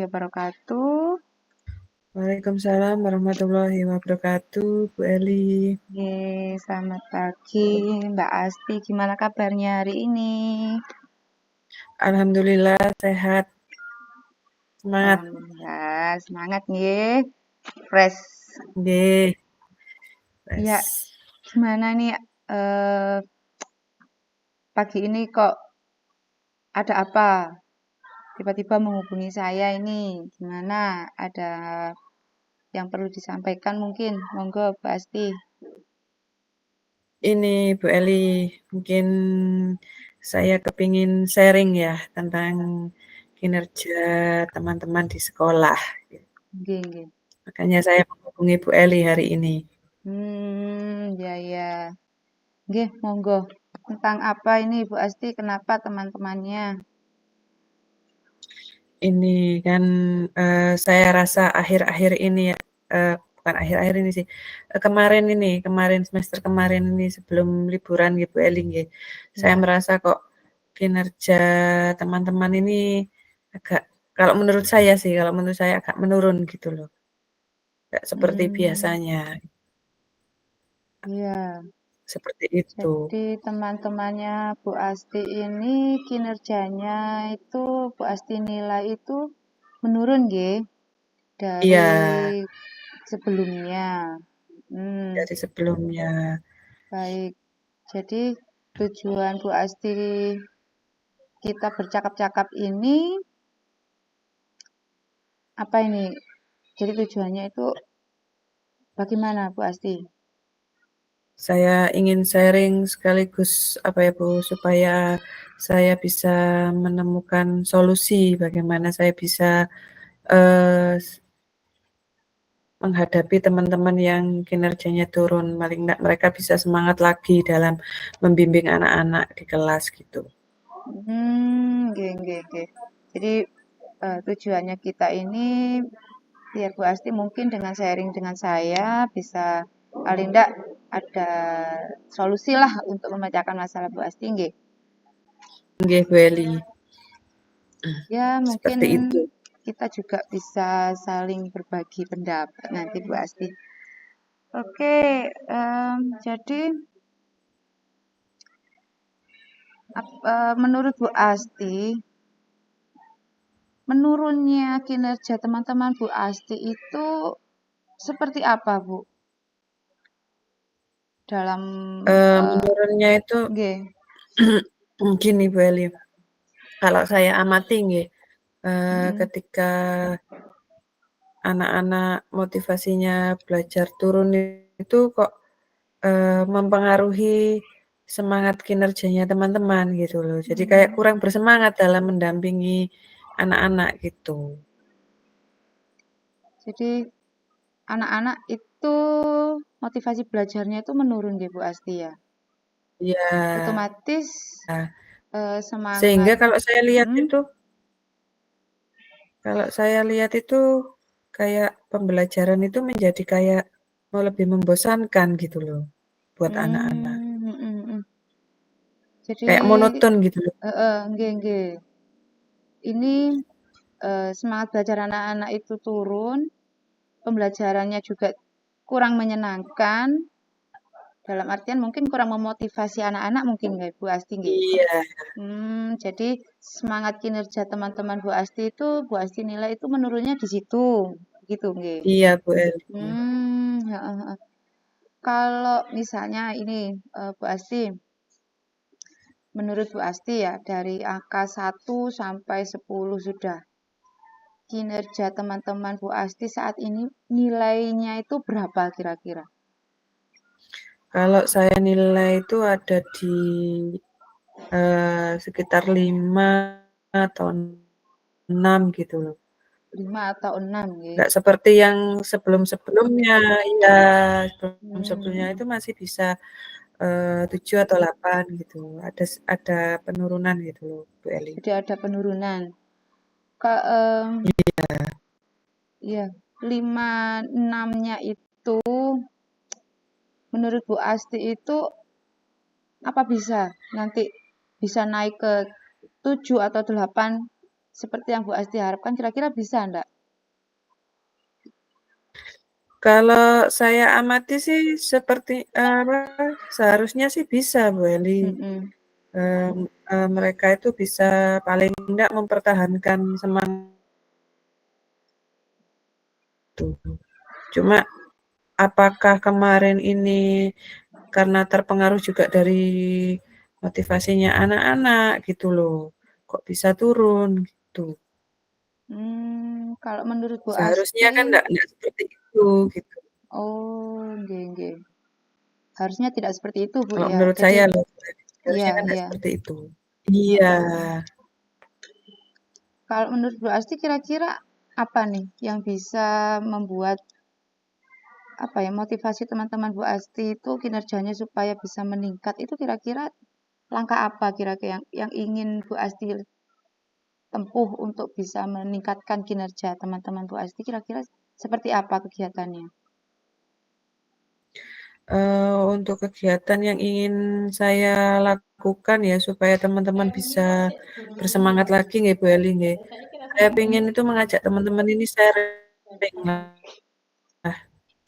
wabarakatuh. Waalaikumsalam warahmatullahi wabarakatuh, Bu Eli. Selamat pagi, Mbak Asti. Gimana kabarnya hari ini? Alhamdulillah sehat, semangat. Alhamdulillah, semangat nggih. Fresh. Nggih. Ya, Wes. gimana nih pagi ini kok ada apa? Tiba-tiba menghubungi saya ini. Gimana? Ada yang perlu disampaikan mungkin? Monggo, Mbak Asti. Ini Bu Eli, mungkin saya kepingin sharing ya tentang kinerja teman-teman di sekolah. Nggih, nggih. Makanya saya menghubungi Bu Eli hari ini. Ya, ya. Nggih, monggo. Tentang apa ini Bu Asti? Kenapa teman-temannya? Ini kan saya rasa akhir-akhir ini ya, bukan akhir-akhir ini sih, kemarin semester kemarin ini sebelum liburan gitu Bu Eli nggih, saya Ya. merasa kok kinerja teman-teman ini agak kalau menurut saya agak menurun gitu loh, nggak seperti Hmm, biasanya, iya. seperti itu. Jadi teman-temannya Bu Asti ini kinerjanya itu Bu Asti nilai itu menurun nggih Iya, dari sebelumnya. dari sebelumnya. Baik. Jadi tujuan Bu Asti kita bercakap-cakap ini apa ini? Jadi tujuannya itu bagaimana Bu Asti? Saya ingin sharing sekaligus apa ya Bu, supaya saya bisa menemukan solusi bagaimana saya bisa eh, menghadapi teman-teman yang kinerjanya turun, paling enggak mereka bisa semangat lagi dalam membimbing anak-anak di kelas gitu. Nggih, nggih, nggih. Jadi tujuannya kita ini biar Bu Asti mungkin dengan sharing dengan saya bisa paling enggak ada solusi lah untuk memecahkan masalah Bu Asti nggih. Nggih, Bu Eli, Ya mungkin seperti itu. kita juga bisa saling berbagi pendapat nanti Bu Asti. Oke, jadi menurut Bu Asti, menurunnya kinerja teman-teman Bu Asti itu seperti apa Bu? Dalam Menurunnya itu nggih. gini Bu Eli, kalau saya amati nggih, Mm, ketika anak-anak motivasinya belajar turun itu kok mempengaruhi semangat kinerjanya teman-teman gitu loh. Jadi kayak mm. kurang bersemangat dalam mendampingi anak-anak gitu. Jadi anak-anak itu motivasi belajarnya itu menurun nggih Bu Asti ya. Iya. Otomatis semangat Sehingga mm, kalau saya lihat itu kayak pembelajaran itu menjadi kayak mau lebih membosankan gitu loh buat anak-anak. mm, mm, mm, mm. Jadi Kayak monoton gitu loh. nggih nggih. Ini semangat belajar anak-anak itu turun, pembelajarannya juga kurang menyenangkan. Dalam artian mungkin kurang memotivasi anak-anak mungkin nggak Bu Asti nggih. Iya, Jadi semangat kinerja teman-teman Bu Asti itu Bu Asti nilai itu menurunnya di situ, gitu nggih. iya Bu Eli. Heeh, heeh. Kalau misalnya ini Bu Asti, menurut Bu Asti ya dari angka 1 sampai 10 sudah kinerja teman-teman Bu Asti saat ini nilainya itu berapa kira-kira? Kalau saya nilai itu ada di sekitar 5 atau 6 gitu loh. 5 atau 6 nggih. Nggak seperti yang sebelum-sebelumnya, iya, sebelum-sebelumnya Hmm, itu masih bisa 7 atau 8 gitu. Ada penurunan gitu loh, Bu Eli. jadi ada penurunan. Ya 5 6-nya itu menurut Bu Asti itu apa bisa nanti bisa naik ke 7 atau 8 seperti yang Bu Asti harapkan kira-kira bisa enggak? Kalau saya amati sih seperti apa, seharusnya sih bisa Bu Eli. Mhm. Mereka itu bisa paling enggak mempertahankan semangat itu. Cuma apakah kemarin ini karena terpengaruh juga dari motivasinya anak-anak gitu loh, kok bisa turun gitu. Kalau menurut Bu Seharusnya kan Asti, enggak seperti itu gitu. oh, nggih nggih. Harusnya tidak seperti itu, Bu, Kalau ya. menurut Jadi, saya loh, iya harusnya kan enggak iya, seperti itu. Iya, heeh. Kalau menurut Bu Asti kira-kira apa nih yang bisa membuat apa ya motivasi teman-teman Bu Asti itu kinerjanya supaya bisa meningkat itu kira-kira langkah apa kira-kira yang ingin Bu Asti tempuh untuk bisa meningkatkan kinerja teman-teman Bu Asti kira-kira seperti apa kegiatannya? untuk kegiatan yang ingin saya lakukan ya supaya teman-teman bisa bersemangat lagi nggih Bu Eli nggih. Saya pengen itu mengajak teman-teman ini sharing lah,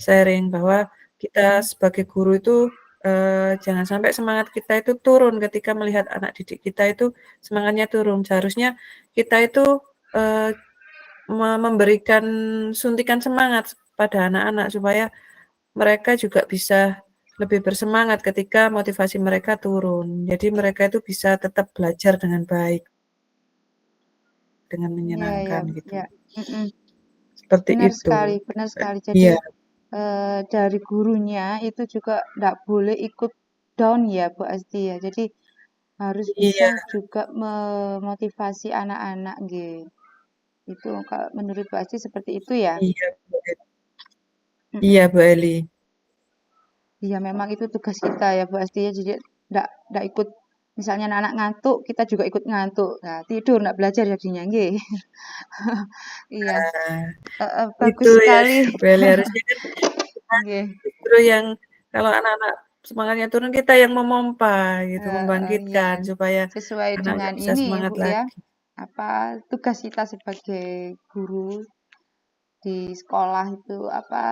sharing bahwa kita sebagai guru itu, jangan sampai semangat kita itu turun ketika melihat anak didik kita itu semangatnya turun. Seharusnya kita itu, eee, memberikan suntikan semangat pada anak-anak supaya mereka juga bisa lebih bersemangat ketika motivasi mereka turun. Jadi mereka itu bisa tetap belajar dengan baik, dengan Iya iya menyenangkan ya, gitu. mhm, Seperti benar itu. sekali benar sekali. Jadi Iya dari gurunya itu juga tidak boleh ikut down ya Bu Asti ya. Jadi harus bisa iya juga memotivasi anak-anak gitu. Itu kalau menurut Bu Asti seperti itu ya. iya, Bu Eli. Iya, Mm-mm. Bu Eli. Iya memang itu tugas kita ya Bu Asti ya. Jadi ndak ikut misalnya anak-anak ngantuk, kita juga ikut ngantuk. Nah, tidur ndak belajar jadinya nggih. Iya, Nah, bagus itu ya, sekali. Bu Eli, harusnya kan kita Nggih. justru yang kalau anak-anak semangatnya turun, kita yang memompa gitu, Iya, membangkitkan supaya sesuai anaknya dengan bisa ini semangat Bu ya. lagi. Apa tugas kita sebagai guru di sekolah itu apa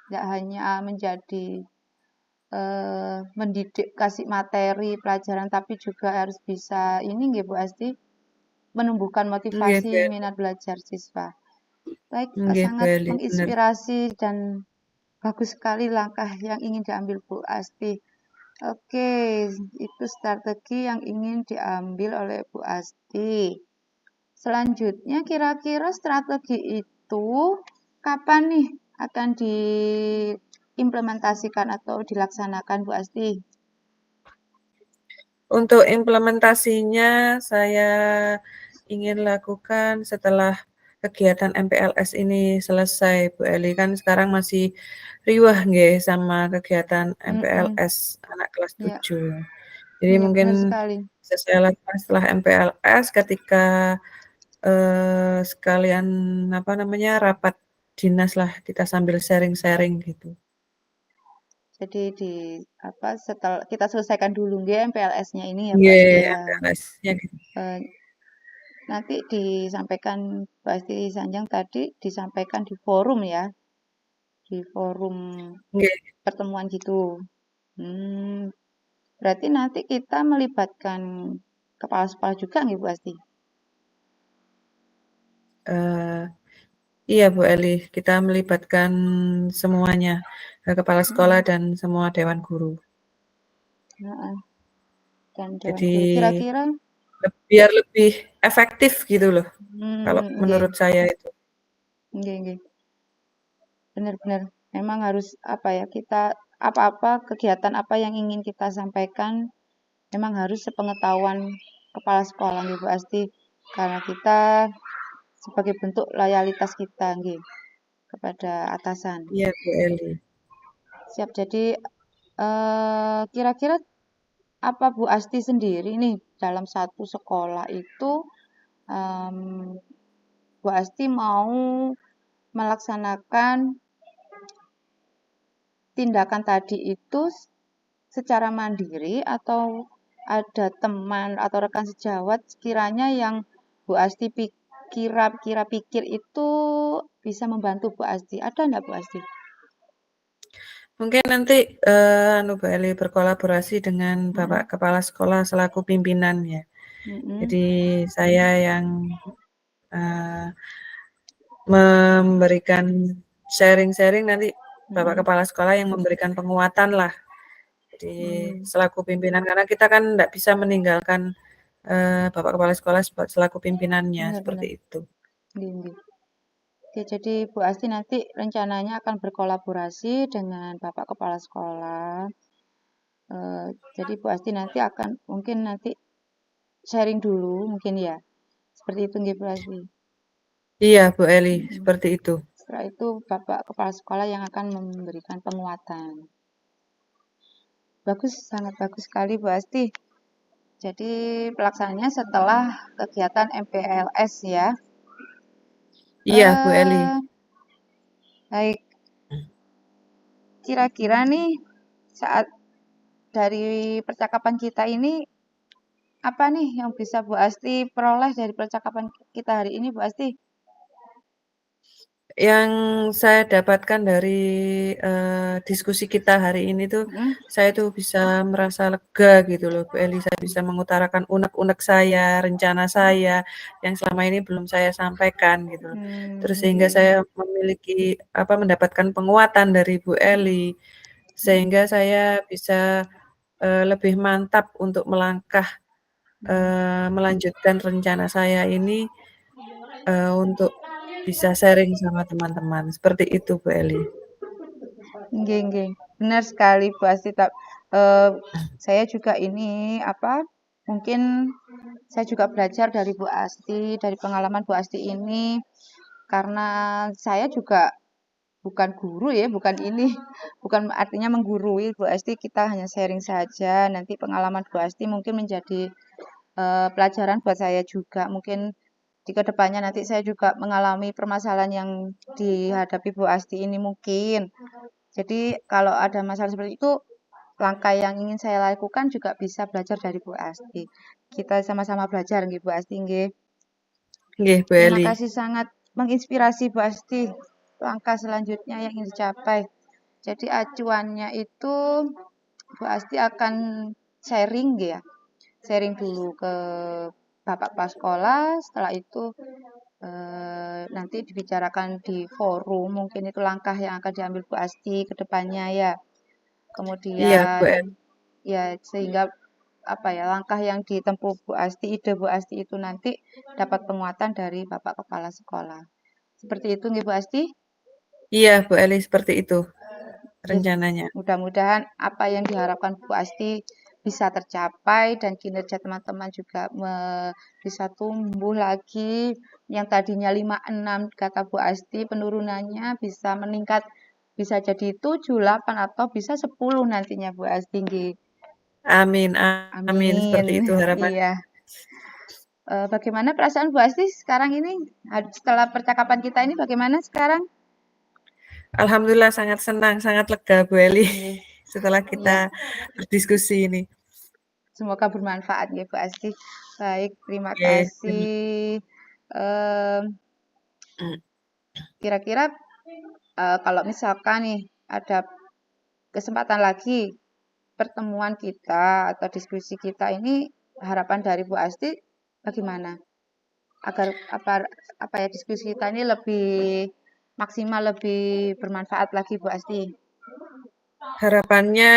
nggak hanya menjadi mendidik kasih materi pelajaran tapi juga harus bisa ini nggih Bu Asti menumbuhkan Nggih, motivasi Bu Eli. minat belajar siswa. Baik, Nggih, Bu sangat Eli, bener. menginspirasi dan bagus sekali langkah yang ingin diambil Bu Asti. Oke, itu strategi yang ingin diambil oleh Bu Asti. Selanjutnya, kira-kira strategi itu kapan nih akan diimplementasikan atau dilaksanakan Bu Asti? Untuk implementasinya saya ingin lakukan setelah kegiatan MPLS ini selesai, Bu Eli. Kan sekarang masih riwah nggih sama kegiatan Mm-mm. MPLS anak kelas Ya, 7. Jadi iya mungkin benar sekali. bisa saya lakukan setelah MPLS ketika, sekalian, apa namanya, rapat dinas lah, kita sambil sharing-sharing gitu. Jadi di apa setelah kita selesaikan dulu nggih MPLS-nya ini ya Bu Asti Nggih, ya. MPLS-nya gitu. Eh, nanti disampaikan Bu Asti Sanjang tadi disampaikan di forum ya, di forum Nggih, pertemuan gitu. Hmm, berarti nanti kita melibatkan kepala sekolah juga nggih Bu Asti? eee iya Bu Eli, kita melibatkan semuanya, kepala sekolah Mm-mm. dan semua dewan guru. Heeh, dan dewan Jadi guru. Kira-kira, biar lebih efektif gitu loh, kalau nggih, menurut saya itu. nggih, nggih. Benar-benar. Memang harus apa ya, kita apa-apa kegiatan apa yang ingin kita sampaikan memang harus sepengetahuan kepala sekolah nggih Bu Asti. Karena kita sebagai bentuk loyalitas kita nggih kepada atasan. Iya Bu Eli. Siap. Jadi kira-kira apa Bu Asti sendiri nih dalam satu sekolah itu em, Bu Asti mau melaksanakan tindakan tadi itu secara mandiri atau ada teman atau rekan sejawat sekiranya yang Bu Asti kira pikir itu bisa membantu Bu Asti? Ada enggak Bu Asti? Mungkin nanti Bu Eli berkolaborasi dengan Bapak Mm-mm. Kepala Sekolah selaku pimpinan ya. Mm-mm. Jadi saya yang memberikan sharing-sharing, nanti Bapak Mm-mm. Kepala Sekolah yang memberikan penguatan lah. Jadi Mm. selaku pimpinan, karena kita kan tidak bisa meninggalkan Bapak Kepala Sekolah selaku pimpinannya, seperti Benar-benar. itu. Oke, jadi Bu Asti nanti rencananya akan berkolaborasi dengan Bapak Kepala Sekolah. Jadi Bu Asti nanti akan mungkin nanti sharing dulu mungkin ya. Seperti itu nggih Bu Asti. Iya Bu Eli, Mm-mm. seperti itu. Setelah itu Bapak Kepala Sekolah yang akan memberikan penguatan. Bagus, sangat bagus sekali Bu Asti. Jadi pelaksananya setelah kegiatan MPLS ya. Iya Bu Eli. Eh, baik. Kira-kira nih saat dari percakapan kita ini apa nih yang bisa Bu Asti peroleh dari percakapan kita hari ini Bu Asti? Yang saya dapatkan dari diskusi kita hari ini tuh, Mm-mm. saya tuh bisa merasa lega gitu loh Bu Eli. Saya bisa mengutarakan unek-unek saya, rencana saya yang selama ini belum saya sampaikan gitu loh. Terus sehingga Nggih. saya mendapatkan penguatan dari Bu Mm-mm. Eli, sehingga saya bisa lebih mantap untuk melangkah, melanjutkan rencana saya ini, untuk bisa sharing sama teman-teman, seperti itu Bu Eli. Nggih, nggih. Benar sekali Bu Asti. Saya juga ini mungkin saya juga belajar dari Bu Asti, dari pengalaman Bu Asti ini karena saya juga bukan guru ya, bukan ini, bukan artinya menggurui Bu Asti, kita hanya sharing saja. Nanti pengalaman Bu Asti mungkin menjadi pelajaran buat saya juga. Mungkin di kedepannya nanti saya juga mengalami permasalahan yang dihadapi Bu Asti ini mungkin. Jadi kalau ada masalah seperti itu, langkah yang ingin saya lakukan juga bisa belajar dari Bu Asti. Kita sama-sama belajar nggih Bu Asti nggih. Nggih Bu Terima Eli. kasih sangat menginspirasi Bu Asti. Langkah selanjutnya yang ingin dicapai. Jadi acuannya itu Bu Asti akan sharing ya. Sharing dulu ke Bapak Kepala Sekolah, setelah itu nanti dibicarakan di forum, mungkin itu langkah yang akan diambil Bu Asti ke depannya ya. Iya Bu Kemudian Eli. ya sehingga langkah yang ditempuh Bu Asti, ide Bu Asti itu nanti dapat penguatan dari Bapak Kepala Sekolah. Seperti itu nggih Bu Asti? Iya Bu Eli, seperti itu Ya, rencananya. mudah-mudahan apa yang diharapkan Bu Asti bisa tercapai dan kinerja teman-teman juga bisa tumbuh lagi. Yang tadinya 5, 6 kata Bu Asti, penurunannya bisa meningkat, bisa jadi 7, 8 atau bisa 10 nantinya Bu Asti. Nggih. Amin, amin, Amin. seperti itu harapan. Iya. Bagaimana perasaan Bu Asti sekarang ini? Setelah percakapan kita ini bagaimana sekarang? Alhamdulillah sangat senang, sangat lega Bu Eli Nggih. setelah Iya. kita berdiskusi ini. Semoga bermanfaat ya Bu Asti. Baik, terima Oke. kasih. Em, Kira-kira kalau misalkan nih ada kesempatan lagi pertemuan kita atau diskusi kita ini, harapan dari Bu Asti bagaimana? Agar diskusi kita ini lebih maksimal, lebih bermanfaat lagi Bu Asti. Harapannya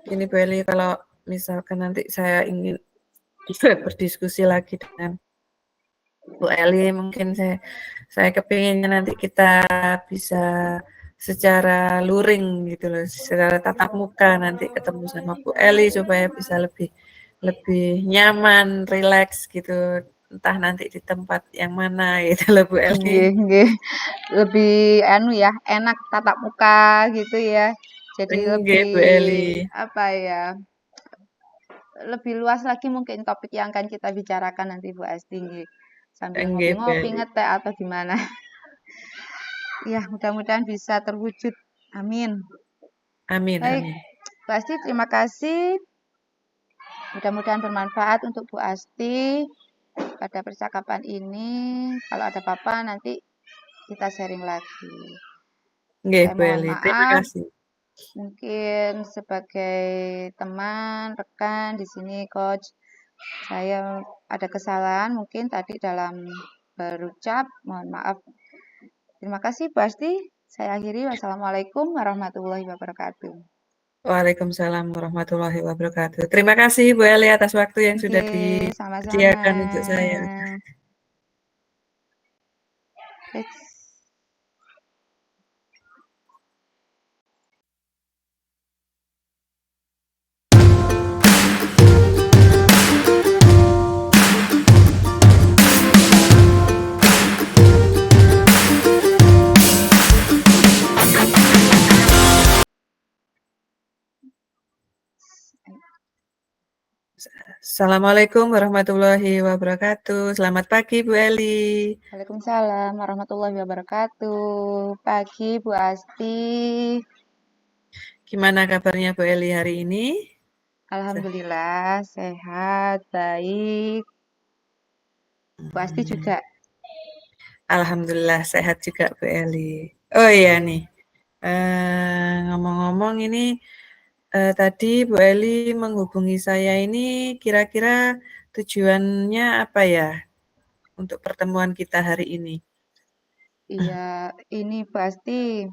ini Bu Eli, kalau misalkan nanti saya ingin berdiskusi lagi dengan Bu Eli, mungkin saya kepinginnya nanti kita bisa secara luring gitu loh, secara tatap muka nanti ketemu sama Bu Eli supaya bisa lebih lebih nyaman, rileks gitu. Entah nanti di tempat yang mana gitu loh Bu Eli. Nggih, nggih. Lebih ya, enak tatap muka gitu ya. Jadi Nggih lebih Bu Eli. lebih luas lagi mungkin topik yang akan kita bicarakan nanti Bu Asti nggih. Sambil Nggih Bu ngopi-ngopi, Eli. ngeteh atau gimana. Ya, mudah-mudahan bisa terwujud. Amin. Amin, Baik, amin. Bu Asti terima kasih. Mudah-mudahan bermanfaat untuk Bu Asti. pada percakapan ini. Kalau ada apa-apa nanti kita sharing lagi. Nggih, Saya Bu mohon Eli. Terima maaf, kasih. mungkin sebagai teman, rekan di sini, Coach, saya ada kesalahan mungkin tadi dalam berucap. Mohon maaf. Terima kasih, Bu Asti. Saya akhiri. Wassalamualaikum warahmatullahi wabarakatuh. Waalaikumsalam warahmatullahi wabarakatuh. Terima kasih Bu Eli atas waktu yang Oke, sudah sama-sama. disediakan untuk saya. Assalamualaikum warahmatullahi wabarakatuh. Selamat pagi Bu Eli. Waalaikumsalam warahmatullahi wabarakatuh. Pagi Bu Asti. Gimana kabarnya Bu Eli hari ini? Alhamdulillah sehat, baik. Bu Asti juga. Alhamdulillah sehat juga Bu Eli. Oh iya nih, ngomong-ngomong ini tadi Bu Eli menghubungi saya ini kira-kira tujuannya apa ya untuk pertemuan kita hari ini? Iya, ini Bu Asti.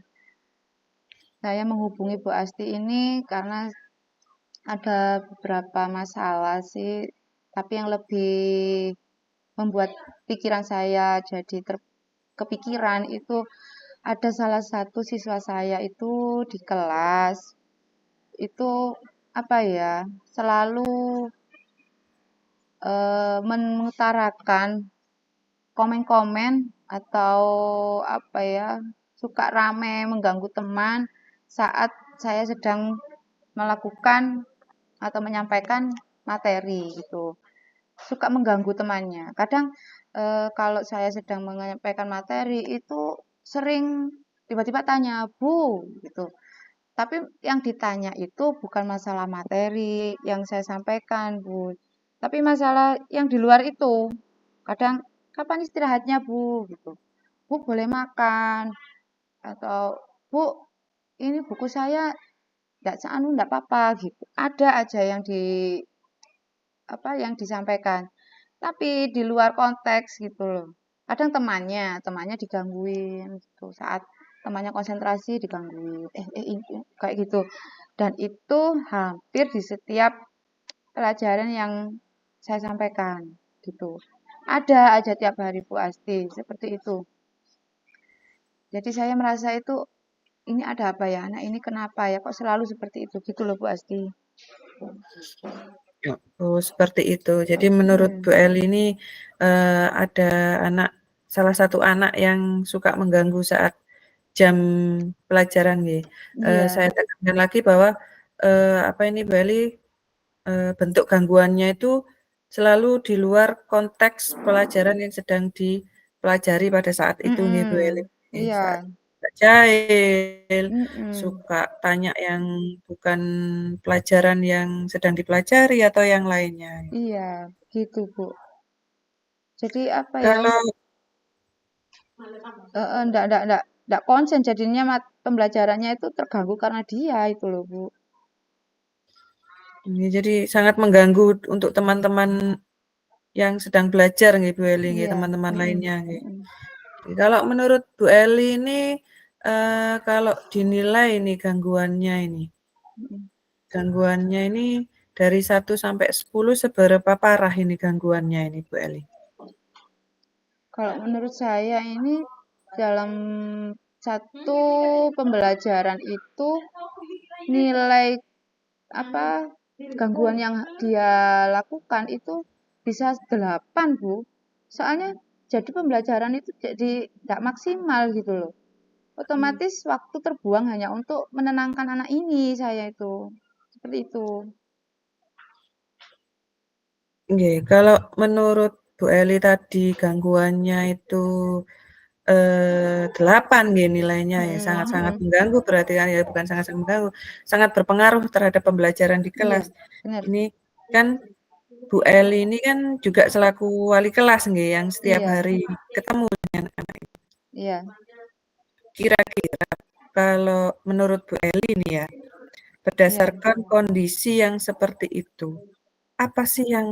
Saya menghubungi Bu Asti ini karena ada beberapa masalah sih, tapi yang lebih membuat pikiran saya jadi kepikiran itu ada salah satu siswa saya itu di kelas itu apa ya selalu mengutarakan komen-komen atau apa ya suka rame mengganggu teman saat saya sedang melakukan atau menyampaikan materi gitu. Suka mengganggu temannya. Kadang kalau saya sedang menyampaikan materi itu sering tiba-tiba tanya, "Bu," gitu. Tapi yang ditanya itu bukan masalah materi yang saya sampaikan, Bu. Tapi masalah yang di luar itu. Kadang, "Kapan istirahatnya, Bu?" gitu. "Bu, boleh makan." Atau, "Bu, ini buku saya enggak apa-apa," gitu. Ada aja yang yang disampaikan. Tapi di luar konteks gitu loh. Kadang temannya digangguin gitu. Saat temannya konsentrasi digangguin. Kayak gitu. Dan itu hampir di setiap pelajaran yang saya sampaikan gitu. Ada aja tiap hari Bu Asti seperti itu. Jadi saya merasa itu ini ada apa ya? Anak ini kenapa ya kok selalu seperti itu gitu loh Bu Asti. Oh, seperti itu. Jadi menurut Bu Eli ini ada salah satu anak yang suka mengganggu saat jam pelajaran nih. Iya. Saya tekankan lagi bahwa Bu Eli bentuk gangguannya itu selalu di luar konteks pelajaran yang sedang dipelajari pada saat itu nih Bu Eli. Iya. Saat jahil, Mm-mm. suka tanya yang bukan pelajaran yang sedang dipelajari atau yang lainnya. Iya, gitu Bu. Jadi apa ya? Kalau Ndak konsen jadinya pembelajarannya itu terganggu karena dia itu loh Bu. ini jadi sangat mengganggu untuk teman-teman yang sedang belajar nih Bu Eli, Iya. teman-teman lainnya. Mm-mm. Kalau menurut Bu Eli ini kalau dinilai ini gangguannya ini dari 1 sampai 10 seberapa parah ini gangguannya ini Bu Eli? Kalau menurut saya ini dalam satu pembelajaran itu nilai apa gangguan yang dia lakukan itu bisa 8 Bu. Soalnya jadi pembelajaran itu jadi tidak maksimal gitu loh. Otomatis waktu terbuang hanya untuk menenangkan anak ini saya itu. Seperti itu. Nggih, kalau menurut Bu Eli tadi gangguannya itu 8 nggih nilainya ya, sangat-sangat mengganggu berarti kan ya, bukan sangat-sangat mengganggu, sangat berpengaruh terhadap pembelajaran di Iya, kelas. benar. Ini kan Bu Eli ini kan juga selaku wali kelas nggih, yang setiap Iya, hari ketemu dengan anak. iya, Kira-kira kalau menurut Bu Eli nih ya, iya. berdasarkan kondisi yang seperti itu, apa sih yang,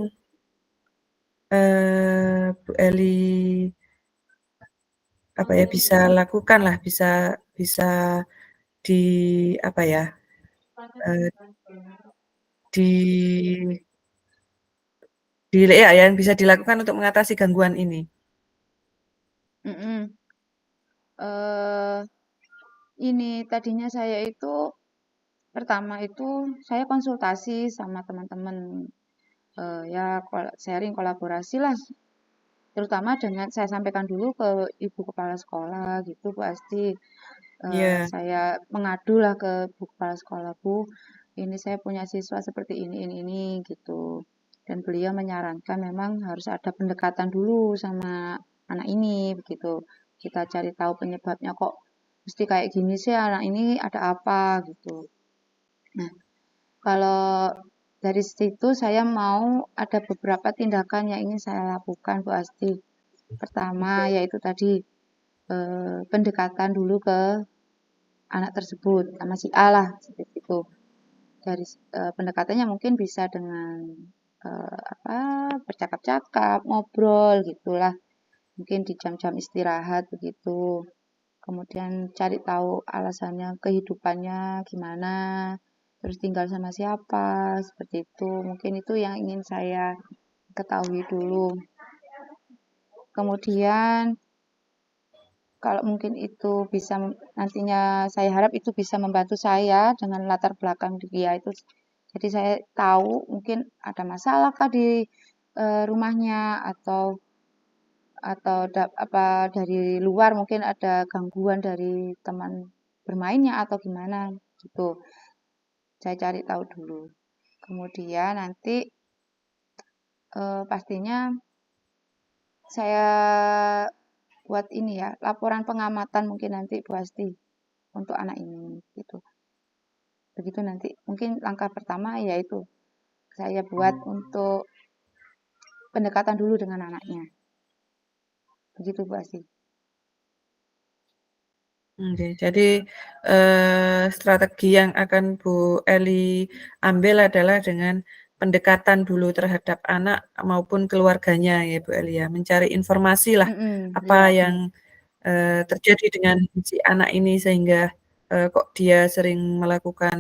Bu Eli, apa ya, bisa lakukan lah, bisa bisa di apa ya, eee, di ya yang bisa dilakukan untuk mengatasi gangguan ini? Mhm. Eee, ini tadinya saya itu pertama itu saya konsultasi sama teman-teman, ya sharing kolaborasi lah, terutama dengan saya sampaikan dulu ke ibu kepala sekolah gitu pasti, Iya, saya mengadu lah ke ibu kepala sekolah, "Bu, ini saya punya siswa seperti ini," gitu. Dan beliau menyarankan memang harus ada pendekatan dulu sama anak ini begitu. Kita cari tahu penyebabnya kok mesti kayak gini sih anak ini ada apa gitu. Nah, kalau dari situ saya mau ada beberapa tindakan yang ingin saya lakukan Bu Asti. Pertama yaitu tadi pendekatan dulu ke anak tersebut sama si A lah seperti itu. Dari pendekatannya mungkin bisa dengan apa bercakap-cakap, ngobrol gitulah. Mungkin di jam-jam istirahat begitu. Kemudian cari tahu alasannya, kehidupannya gimana, terus tinggal sama siapa, seperti itu. Mungkin itu yang ingin saya ketahui dulu. Kemudian kalau mungkin itu bisa nantinya saya harap itu bisa membantu saya dengan latar belakang dia itu. Jadi saya tahu mungkin ada masalah kah di rumahnya atau apa dari luar mungkin ada gangguan dari teman bermainnya atau gimana gitu. Saya cari tahu dulu. Kemudian nanti pastinya saya buat ini ya, laporan pengamatan mungkin nanti Bu Asti untuk anak ini gitu. Begitu nanti. Mungkin langkah pertama yaitu saya buat untuk pendekatan dulu dengan anaknya. Begitu Bu Asti. oke. Jadi, strategi yang akan Bu Eli ambil adalah dengan pendekatan dulu terhadap anak maupun keluarganya ya Bu Eli ya, mencari informasi lah Mm-mm, apa ya, yang, terjadi dengan si anak ini sehingga, kok dia sering melakukan,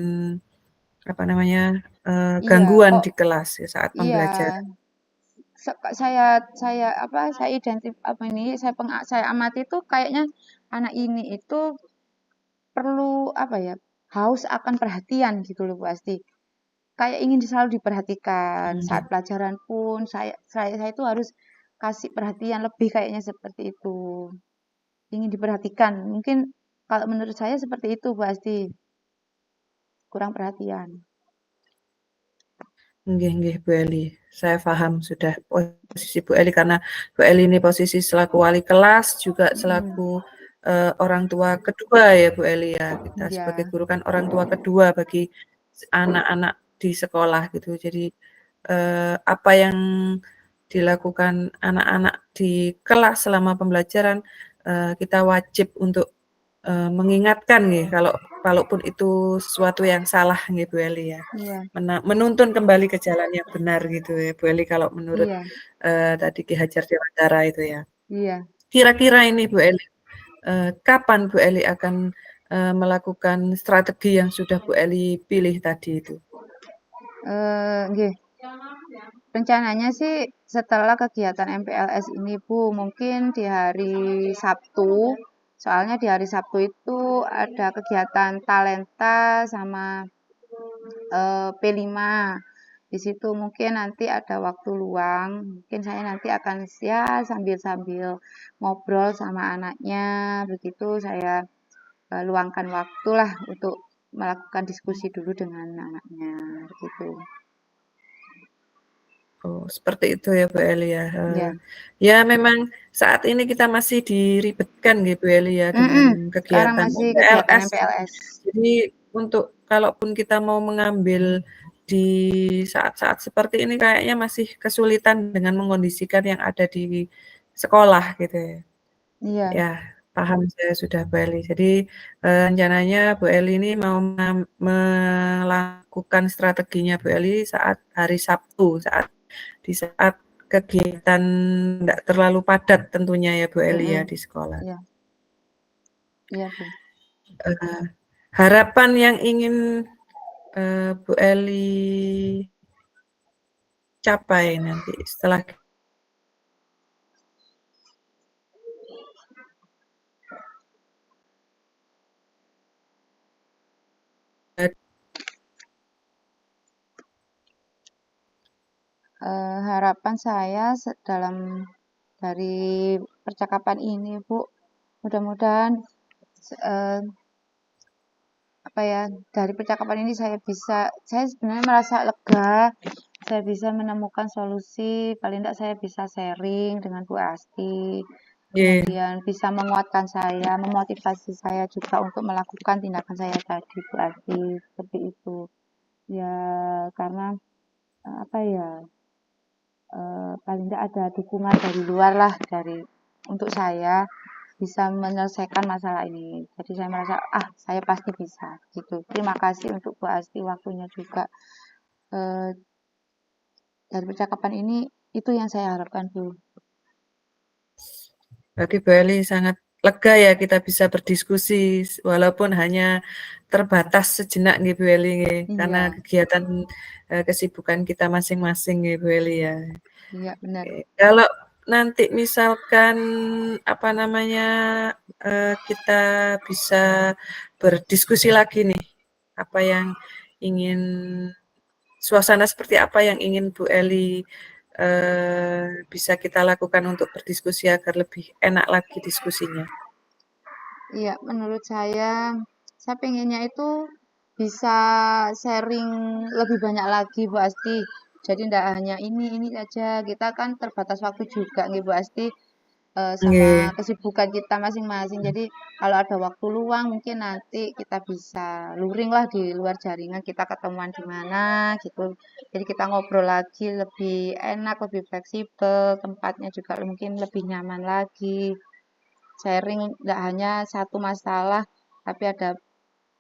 apa namanya, iya, gangguan kok di kelas ya saat iya. pembelajaran. Saya apa saya apa ini saya amati itu kayaknya anak ini itu perlu apa ya haus akan perhatian gitu loh Bu Asti. Kayak ingin selalu diperhatikan saat Nggih, pelajaran pun saya itu harus kasih perhatian lebih kayaknya seperti itu. Ingin diperhatikan. Mungkin kalau menurut saya seperti itu Bu Asti. Kurang perhatian. nggih Bu Eli, saya paham sudah posisi Bu Eli karena Bu Eli ini posisi selaku wali kelas juga Mm-mm. selaku, orang tua kedua ya Bu Eli ya. Kita sebagai Ya, guru kan orang tua kedua bagi anak-anak di sekolah gitu. Jadi, apa yang dilakukan anak-anak di kelas selama pembelajaran, kita wajib untuk, mengingatkan nih kalau kalaupun itu sesuatu yang salah nih Bu Eli ya. iya, Menuntun kembali ke jalan yang benar gitu ya Bu Eli kalau menurut, iya, tadi Ki Hajar Dewantara itu ya. iya. Kira-kira ini Bu Eli, kapan Bu Eli akan, melakukan strategi yang sudah Bu Eli pilih tadi itu? Nggih. Rencananya sih setelah kegiatan MPLS ini Bu, mungkin di hari Sabtu. Soalnya di hari Sabtu itu ada kegiatan talenta sama P5. Di situ mungkin nanti ada waktu luang. Mungkin saya nanti akan ya sambil-sambil ngobrol sama anaknya. Begitu saya luangkan waktu lah untuk melakukan diskusi dulu dengan anaknya. Begitu. Oh, seperti itu ya Bu Eli ya, Ya. ya memang saat ini kita masih diribetkan gitu Bu Eli ya dengan Mm-mm. Sekarang kegiatan masih kegiatan MPLS. MPLS. Jadi untuk kalaupun kita mau mengambil di saat-saat seperti ini kayaknya masih kesulitan dengan mengkondisikan yang ada di sekolah gitu ya. Iya, Ya, paham saya sudah Bu Eli. Jadi, rencananya Bu Eli ini mau melakukan strateginya Bu Eli saat hari Sabtu, di saat kegiatan nggak terlalu padat tentunya ya Bu Eli ya mm-mm. di sekolah. Iya, iya Bu. Eee, Harapan yang ingin, Bu Eli capai nanti setelah Harapan saya dalam dari percakapan ini Bu, mudah-mudahan eh, apa ya, dari percakapan ini saya sebenarnya merasa lega, saya bisa menemukan solusi, paling tidak saya bisa sharing dengan Bu Asti, nggih, kemudian bisa menguatkan saya, memotivasi saya juga untuk melakukan tindakan saya tadi Bu Asti, seperti itu. Ya karena apa ya, paling tidak ada dukungan dari luar lah untuk saya bisa menyelesaikan masalah ini. Jadi saya merasa saya pasti bisa gitu. Terima kasih untuk Bu Asti waktunya juga. Eh, dari percakapan ini itu yang saya harapkan Bu. berarti Bu Eli sangat lega ya kita bisa berdiskusi walaupun hanya terbatas sejenak nih Bu Eli nggih, karena Iya, kegiatan, kesibukan kita masing-masing nggih Bu Eli ya. iya benar. Kalau nanti misalkan, apa namanya, kita bisa berdiskusi lagi nih, apa yang ingin suasana seperti apa yang ingin Bu Eli, bisa kita lakukan untuk berdiskusi agar lebih enak lagi diskusinya? Iya, menurut saya pengennya itu bisa sharing lebih banyak lagi Bu Asti. Jadi tidak hanya ini aja. Kita kan terbatas waktu juga nih Bu Asti. Sama Nggih, kesibukan kita masing-masing. Jadi kalau ada waktu luang mungkin nanti kita bisa luring lah di luar jaringan kita ketemuan di mana gitu. Jadi kita ngobrol lagi lebih enak, lebih fleksibel, tempatnya juga mungkin lebih nyaman lagi. Sharing tidak hanya satu masalah, tapi ada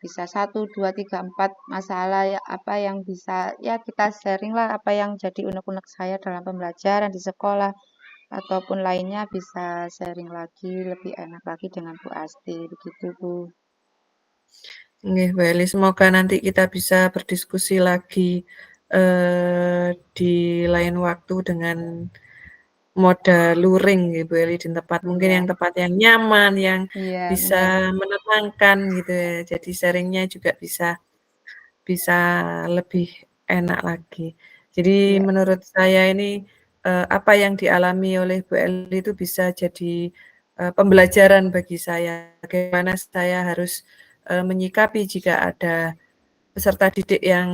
bisa satu, dua, tiga, empat masalah ya apa yang bisa ya kita sharing lah apa yang jadi unek-unek saya dalam pembelajaran di sekolah ataupun lainnya bisa sharing lagi lebih enak lagi dengan Bu Asti begitu Bu. nggih Bu Eli, semoga nanti kita bisa berdiskusi lagi, di lain waktu dengan moda luring nggih Bu Eli, di tempat mungkin Iya, yang tempat yang nyaman, yang iya bisa benar. menenangkan gitu ya. Jadi sharing-nya juga bisa bisa lebih enak lagi. Jadi Iya, menurut saya ini, apa yang dialami oleh Bu Eli itu bisa jadi, pembelajaran bagi saya, bagaimana saya harus, menyikapi jika ada peserta didik yang,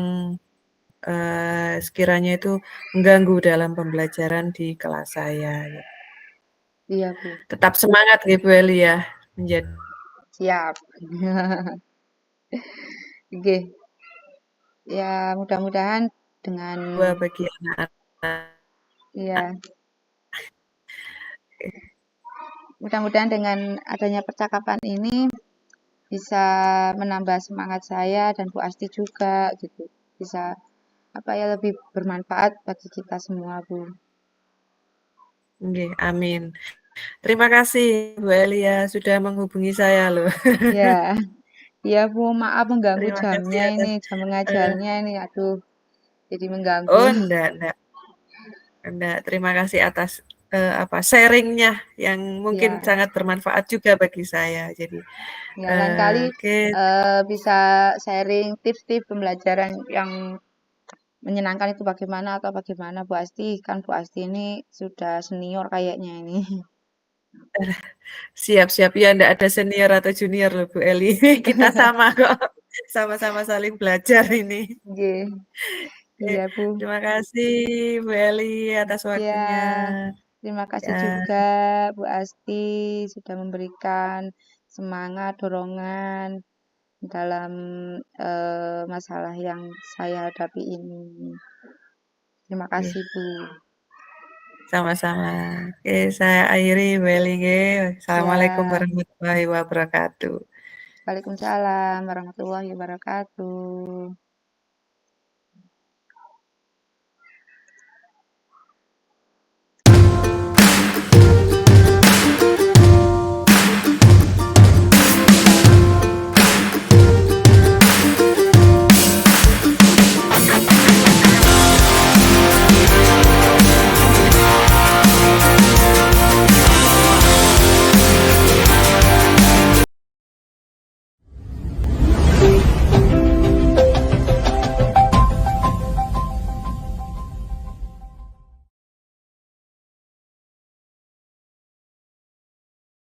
sekiranya itu mengganggu dalam pembelajaran di kelas saya, gitu. iya Bu. Tetap semangat nggih Bu Eli ya, menjadi Siap. Oke, ya mudah-mudahan dengan dua bagi anak-anak. ya mudah-mudahan dengan adanya percakapan ini bisa menambah semangat saya dan Bu Asti juga gitu. Bisa apa ya lebih bermanfaat bagi kita semua Bu. Nggih, amin. Terima kasih Bu Elia sudah menghubungi saya loh. Ya, iya Bu, maaf mengganggu Terima kasih jamnya atas ini, jam eee, mengajarnya ini. Aduh, jadi mengganggu. oh enggak, terima kasih atas, apa, sharing-nya yang mungkin Ya, sangat bermanfaat juga bagi saya. Jadi, ya lain kali oke, bisa sharing tips-tips pembelajaran yang menyenangkan itu bagaimana atau bagaimana Bu Asti. Kan Bu Asti ini sudah senior kayaknya ini. siap-siap. Ya enggak ada senior atau junior loh Bu Eli, kita sama kok, sama-sama saling belajar ini. Nggih, Oke, iya Bu. terima kasih Bu Eli atas Ya, waktunya. terima kasih Ya, juga Bu Asti sudah memberikan semangat, dorongan dalam masalah yang saya hadapi ini. Terima Oke, kasih Bu. sama-sama. Oke, saya akhiri Bu Eli nggih. Assalamualaikum Ya, warahmatullahi wabarakatuh. Waalaikumsalam warahmatullahi wabarakatuh.